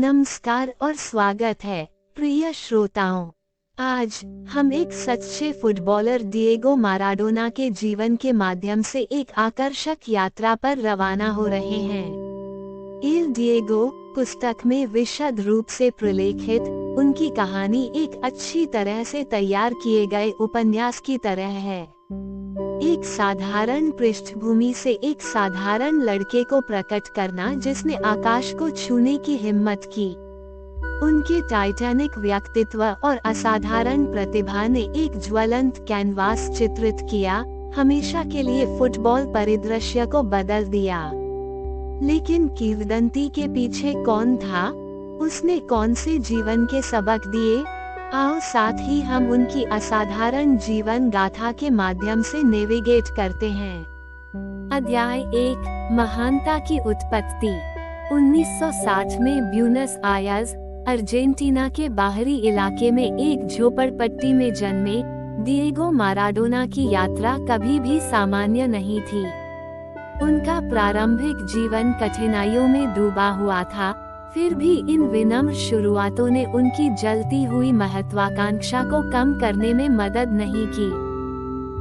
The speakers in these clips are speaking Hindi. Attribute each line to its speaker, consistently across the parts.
Speaker 1: नमस्कार और स्वागत है प्रिय श्रोताओं। आज हम एक सच्चे फुटबॉलर डिएगो माराडोना के जीवन के माध्यम से एक आकर्षक यात्रा पर रवाना हो रहे हैं। इल डिएगो पुस्तक में विशद रूप से प्रलेखित उनकी कहानी एक अच्छी तरह से तैयार किए गए उपन्यास की तरह है। एक साधारण पृष्ठभूमि से एक साधारण लड़के को प्रकट करना जिसने आकाश को छूने की हिम्मत की। उनके टाइटैनिक व्यक्तित्व और असाधारण प्रतिभा ने एक ज्वलंत कैनवास चित्रित किया, हमेशा के लिए फुटबॉल परिदृश्य को बदल दिया। लेकिन किंवदंती के पीछे कौन था? उसने कौन से जीवन के सबक दिए? आओ साथ ही हम उनकी असाधारण जीवन गाथा के माध्यम से नेविगेट करते हैं। अध्याय 1, महानता की उत्पत्ति। 1960 में ब्यूनस आयर्स, अर्जेंटीना के बाहरी इलाके में एक झोपड़पट्टी में जन्मे डिएगो माराडोना की यात्रा कभी भी सामान्य नहीं थी। उनका प्रारंभिक जीवन कठिनाइयों में डूबा हुआ था, फिर भी इन विनम्र शुरुआतों ने उनकी जलती हुई महत्वाकांक्षा को कम करने में मदद नहीं की।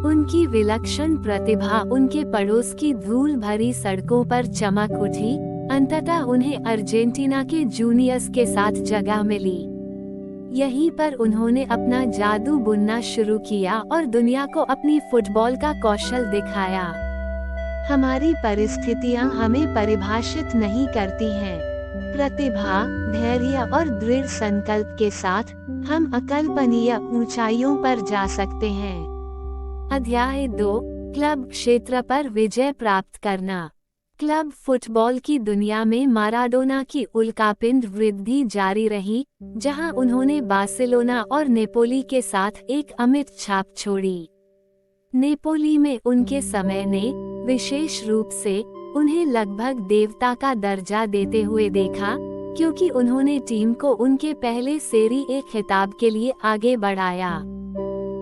Speaker 1: उनकी विलक्षण प्रतिभा उनके पड़ोस की धूल भरी सड़कों पर चमक उठी, अंततः उन्हें अर्जेंटीना के जूनियर्स के साथ जगह मिली। यहीं पर उन्होंने अपना जादू बुनना शुरू किया और दुनिया को अपनी फुटबॉल का कौशल दिखाया। हमारी परिस्थितियां हमें परिभाषित नहीं करती हैं। प्रतिभा, धैर्य और दृढ़ संकल्प के साथ हम अकल्पनीय ऊंचाइयों पर जा सकते हैं। अध्याय 2, क्लब क्षेत्र पर विजय प्राप्त करना। क्लब फुटबॉल की दुनिया में माराडोना की उल्कापिंड वृद्धि जारी रही, जहां उन्होंने बार्सिलोना और नेपोली के साथ एक अमिट छाप छोड़ी। नेपोली में उनके समय ने, विशेष रूप से, उन्हें लगभग देवता का दर्जा देते हुए देखा, क्योंकि उन्होंने टीम को उनके पहले सेरी ए खिताब के लिए आगे बढ़ाया।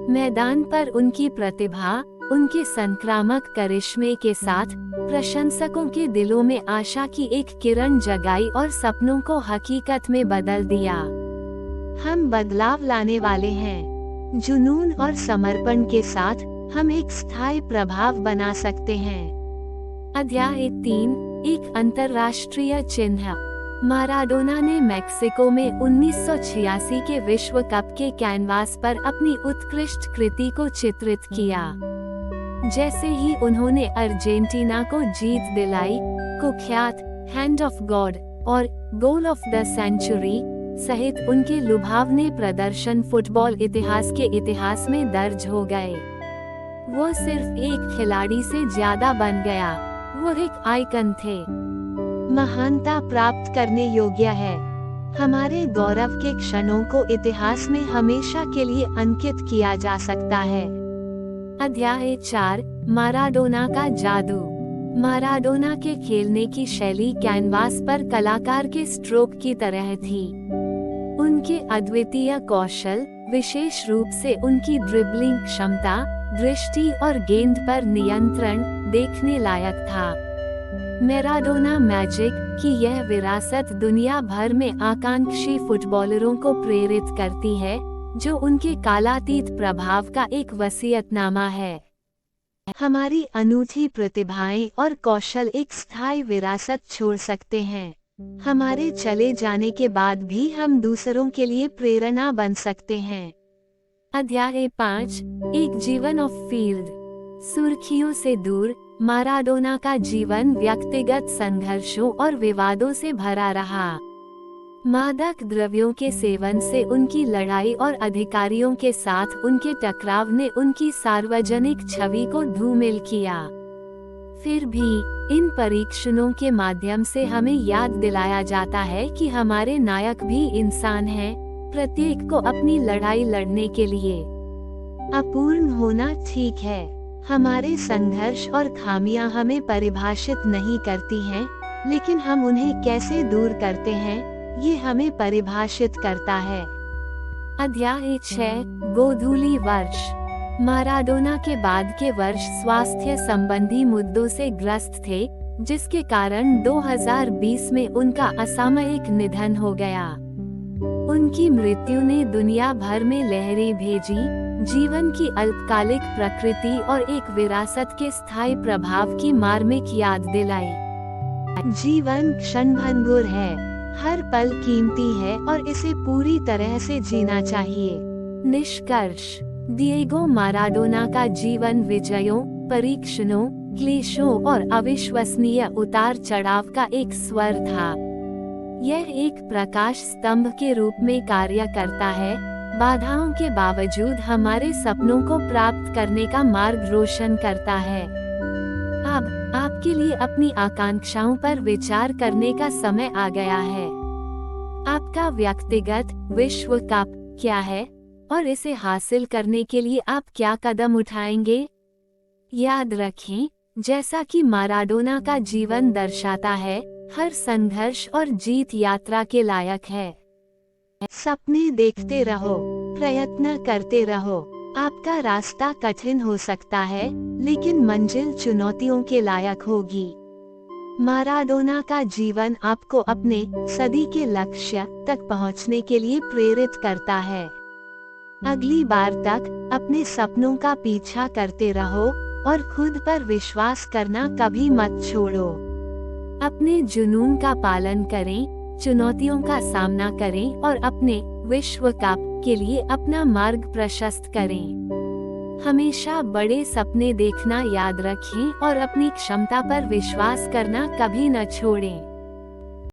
Speaker 1: मैदान पर उनकी प्रतिभा, उनके संक्रामक करिश्मे के साथ प्रशंसकों के दिलों में आशा की एक किरण जगाई और सपनों को हकीकत में बदल दिया। हम बदलाव लाने वाले हैं। जुनून और समर्पण के साथ हम एक स्थायी प्रभाव बना सकते हैं। अध्याय 3, एक अंतर्राष्ट्रीय चिन्ह। माराडोना ने मेक्सिको में 1986 के विश्व कप के कैनवास पर अपनी उत्कृष्ट कृति को चित्रित किया। जैसे ही उन्होंने अर्जेंटीना को जीत दिलाई, कुख्यात हैंड ऑफ गॉड और गोल ऑफ द सेंचुरी सहित उनके लुभावने प्रदर्शन फुटबॉल इतिहास के इतिहास में दर्ज हो गए। वो सिर्फ एक खिलाड़ी से ज्यादा बन गया, वो एक आइकन थे। महानता प्राप्त करने योग्य है। हमारे गौरव के क्षणों को इतिहास में हमेशा के लिए अंकित किया जा सकता है। अध्याय 4, माराडोना का जादू। माराडोना के खेलने की शैली कैनवास पर कलाकार के स्ट्रोक की तरह थी। उनके अद्वितीय कौशल, विशेष रूप से उनकी ड्रिबलिंग क्षमता, दृष्टि और गेंद पर नियंत्रण देखने लायक था। मैराडोना मैजिक की यह विरासत दुनिया भर में आकांक्षी फुटबॉलरों को प्रेरित करती है, जो उनके कालातीत प्रभाव का एक वसीयतनामा है। हमारी अनूठी प्रतिभाएं और कौशल एक स्थायी विरासत छोड़ सकते हैं। हमारे चले जाने के बाद भी हम दूसरों के लिए प्रेरणा बन सकते हैं। अध्याय 5, एक जीवन ऑफ फील्ड। सुर्खियों से दूर, माराडोना का जीवन व्यक्तिगत संघर्षों और विवादों से भरा रहा। मादक द्रव्यों के सेवन से उनकी लड़ाई और अधिकारियों के साथ उनके टकराव ने उनकी सार्वजनिक छवि को धूमिल किया। फिर भी इन परीक्षणों के माध्यम से हमें याद दिलाया जाता है कि हमारे नायक भी इंसान हैं, प्रत्येक को अपनी लड़ाई लड़ने के लिए। अपूर्ण होना ठीक है। हमारे संघर्ष और खामियां हमें परिभाषित नहीं करती हैं, लेकिन हम उन्हें कैसे दूर करते हैं, ये हमें परिभाषित करता है। अध्याय 6, गोधूली वर्ष। माराडोना के बाद के वर्ष स्वास्थ्य संबंधी मुद्दों से ग्रस्त थे, जिसके कारण 2020 में उनका असामयिक निधन हो गया। उनकी मृत्यु ने दुनिया भर में लहरें भेजी, जीवन की अल्पकालिक प्रकृति और एक विरासत के स्थायी प्रभाव की मार्मिक याद दिलाई। जीवन क्षणभंगुर है, हर पल कीमती है और इसे पूरी तरह से जीना चाहिए। निष्कर्ष: डिएगो माराडोना का जीवन विजयों, परीक्षणों, क्लेशों और अविश्वसनीय उतार चढ़ाव का एक स्वर था। यह एक प्रकाश स्तंभ के रूप में कार्य करता है, बाधाओं के बावजूद हमारे सपनों को प्राप्त करने का मार्ग रोशन करता है। अब आपके लिए अपनी आकांक्षाओं पर विचार करने का समय आ गया है। आपका व्यक्तिगत विश्व कप क्या है और इसे हासिल करने के लिए आप क्या कदम उठाएंगे? याद रखें, जैसा कि माराडोना का जीवन दर्शाता है, हर संघर्ष और जीत यात्रा के लायक है। सपने देखते रहो, प्रयत्न करते रहो। आपका रास्ता कठिन हो सकता है, लेकिन मंजिल चुनौतियों के लायक होगी। माराडोना का जीवन आपको अपने सदी के लक्ष्य तक पहुंचने के लिए प्रेरित करता है। अगली बार तक अपने सपनों का पीछा करते रहो और खुद पर विश्वास करना कभी मत छोड़ो। अपने जुनून का पालन करें, चुनौतियों का सामना करें और अपने विश्व कप के लिए अपना मार्ग प्रशस्त करें। हमेशा बड़े सपने देखना याद रखें और अपनी क्षमता पर विश्वास करना कभी न छोड़ें।